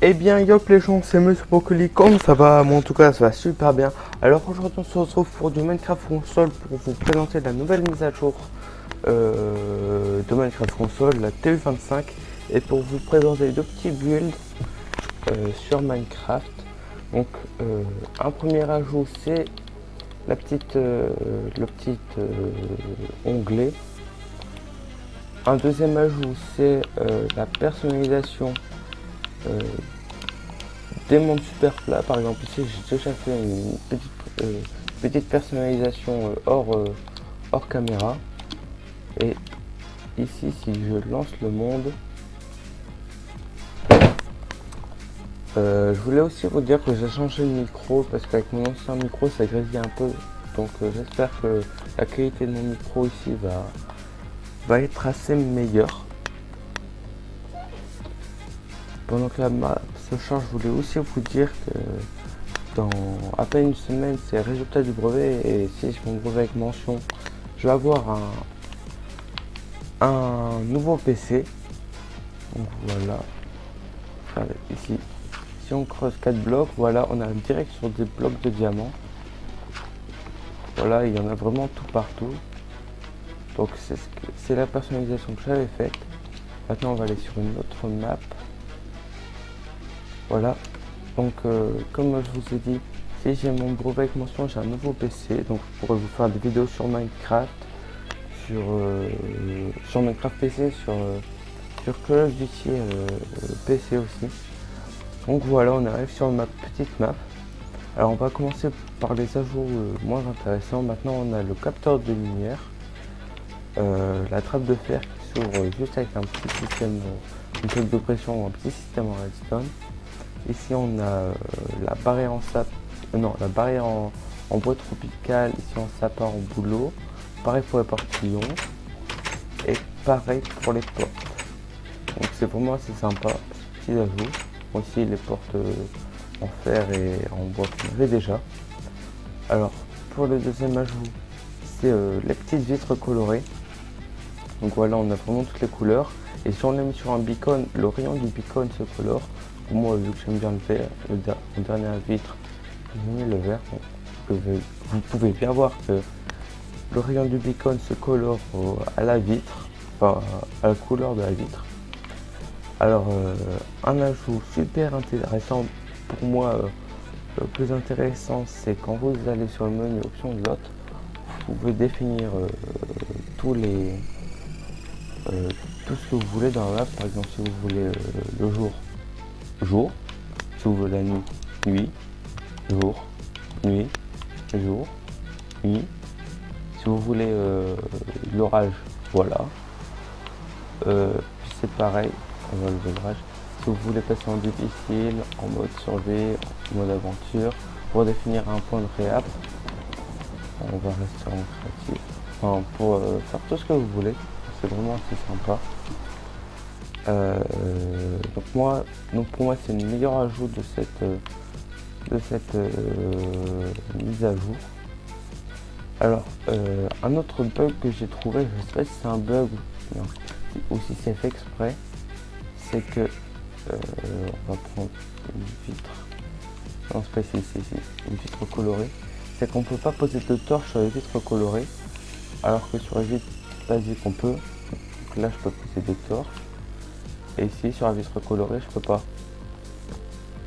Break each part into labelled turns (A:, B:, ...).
A: Eh bien, yop les gens, c'est Monsieur Brocoli, comme ça va? Moi en tout cas, ça va super bien. Alors aujourd'hui, on se retrouve pour du Minecraft console pour vous présenter la nouvelle mise à jour de Minecraft console, la TU25, et pour vous présenter deux petits builds sur Minecraft. Donc, un premier ajout, c'est le petit onglet. Un deuxième ajout, c'est la personnalisation des mondes super plats. Par exemple, ici j'ai déjà fait une petite personnalisation hors caméra. Et ici, si je lance le monde, je voulais aussi vous dire que j'ai changé de micro parce qu'avec mon ancien micro ça grésille un peu. Donc j'espère que la qualité de mon micro ici va être assez meilleure. Pendant que la map se charge, je voulais aussi vous dire que dans à peine une semaine, c'est le résultat du brevet. Et si je mon brevet avec mention, je vais avoir un nouveau PC. Donc voilà. Ici, si on creuse 4 blocs, voilà, on arrive direct sur des blocs de diamants. Voilà, il y en a vraiment tout partout. Donc c'est la personnalisation que j'avais faite. Maintenant, on va aller sur une autre map. Voilà. Donc, comme je vous ai dit, si j'ai mon brevet avec mention, j'ai un nouveau PC. Donc, je pourrais vous faire des vidéos sur Minecraft, sur Minecraft PC, sur Call of Duty PC aussi. Donc voilà, on arrive sur ma petite map. Alors, on va commencer par les ajouts moins intéressants. Maintenant, on a le capteur de lumière, la trappe de fer qui s'ouvre juste avec un petit système, une plaque de pression ou un petit système en redstone. Ici on a la barrière la barrière en bois tropical, ici en sapin en bouleau, pareil pour les portillons et pareil pour les portes. Donc c'est vraiment assez sympa ce petit ajout. Aussi les portes en fer et en bois qu'on avait déjà. Alors pour le deuxième ajout, c'est les petites vitres colorées. Donc voilà, on a vraiment toutes les couleurs. Et si on les met sur un beacon, le rayon du beacon se colore. Pour moi, vu que j'aime bien le vert, la dernière vitre, j'ai mis le vert. Donc, vous pouvez bien voir que le rayon du beacon se colore à la vitre, enfin à la couleur de la vitre. Alors, un ajout super intéressant pour moi, le plus intéressant, c'est quand vous allez sur le menu option de lot, vous pouvez définir tout ce que vous voulez dans la map. Par exemple, si vous voulez le jour, si vous voulez la nuit, nuit, jour, nuit, jour, nuit. Si vous voulez l'orage, voilà. Puis c'est pareil, on va lever l'orage. Si vous voulez passer en difficile, en mode survie, en mode aventure, pour définir un point de réap, on va rester en créatif. Enfin, pour faire tout ce que vous voulez, c'est vraiment assez sympa. Donc pour moi c'est le meilleur ajout de cette mise à jour. Alors un autre bug que j'ai trouvé, je sais pas si c'est un bug ou si c'est fait exprès, c'est que on va prendre une vitre, non c'est pas ici, une vitre colorée, c'est qu'on peut pas poser de torche sur les vitres colorées, alors que sur les vitres basiques on peut. Donc là je peux poser des torches. Et ici sur la vitre colorée je peux pas.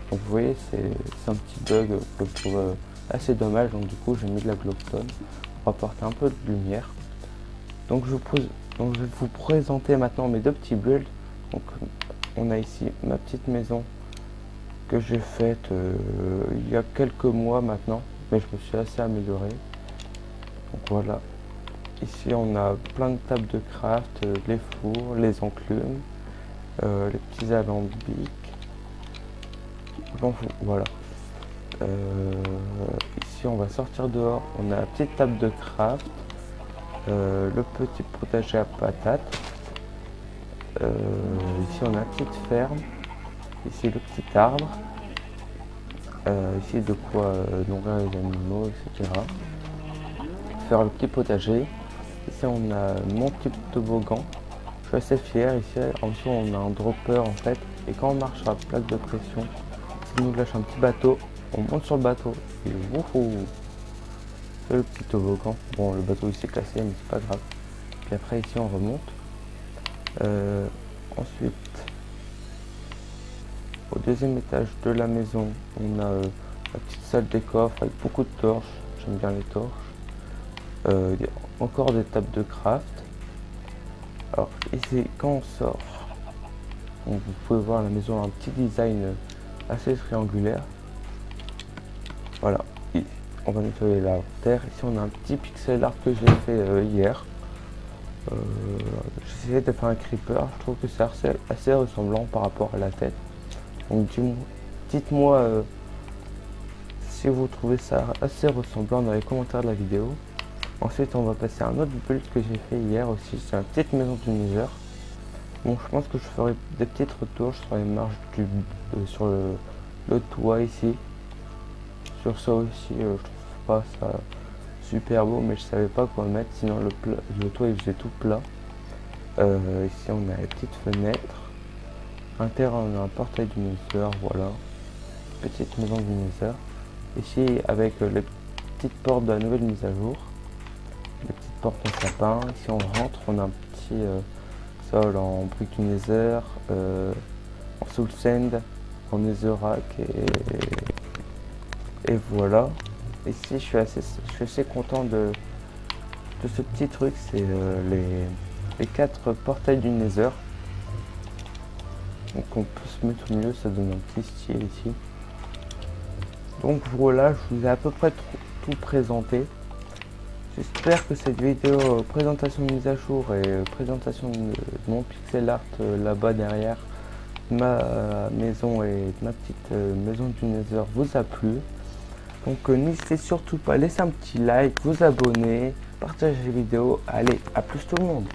A: Donc vous voyez c'est un petit bug que je trouve assez dommage. Donc du coup j'ai mis de la glowstone pour apporter un peu de lumière. Donc je vais vous présenter maintenant mes deux petits builds. Donc on a ici ma petite maison que j'ai faite il y a quelques mois maintenant, mais je me suis assez amélioré. Donc voilà. Ici on a plein de tables de craft, les fours, les enclumes. Les petits alambics. Bon, voilà. Ici on va sortir dehors. On a la petite table de craft, le petit potager à patates. Ici on a la petite ferme. Ici le petit arbre. Ici de quoi nourrir les animaux, etc. Faire le petit potager. Ici on a mon petit toboggan. suis assez fier. Ici en dessous on a un dropper en fait, et quand on marche sur la plaque de pression, ça nous lâche un petit bateau, on monte sur le bateau et wouhou, c'est le petit toboggan. Bon, le bateau il s'est cassé mais c'est pas grave. Puis après ici on remonte. Ensuite, au deuxième étage de la maison, on a la petite salle des coffres avec beaucoup de torches. J'aime bien les torches. Il y a encore des tables de craft. Alors ici, quand on sort, vous pouvez voir la maison a un petit design assez triangulaire. Voilà, on va nettoyer la terre. Ici on a un petit pixel art que j'ai fait hier. J'ai essayé de faire un creeper, je trouve que c'est assez ressemblant par rapport à la tête. Donc dites-moi si vous trouvez ça assez ressemblant dans les commentaires de la vidéo. Ensuite on va passer à un autre build que j'ai fait hier aussi, c'est une petite maison du Nether. Bon, je pense que je ferai des petites retouches sur les marges sur le toit ici. Sur ça aussi, je trouve pas ça super beau, mais je savais pas quoi mettre, sinon le toit il faisait tout plat. Ici on a les petites fenêtres. À l'intérieur on a un portail du Nether, voilà. Petite maison du Nether. Ici avec les petites portes de la nouvelle mise à jour. Les petites portes en sapin. Ici on rentre, on a un petit sol en briques du Nether, en soul sand, en netherrack et voilà. Ici je suis assez content de ce petit truc, c'est les 4 portails du Nether. Donc on peut se mettre au milieu, ça donne un petit style ici. Donc voilà, je vous ai à peu près tout présenté. J'espère que cette vidéo présentation de mise à jour et présentation de mon pixel art là-bas derrière ma maison et ma petite maison du Nether vous a plu. Donc n'hésitez surtout pas à laisser un petit like, vous abonner, partager la vidéo. Allez, à plus tout le monde.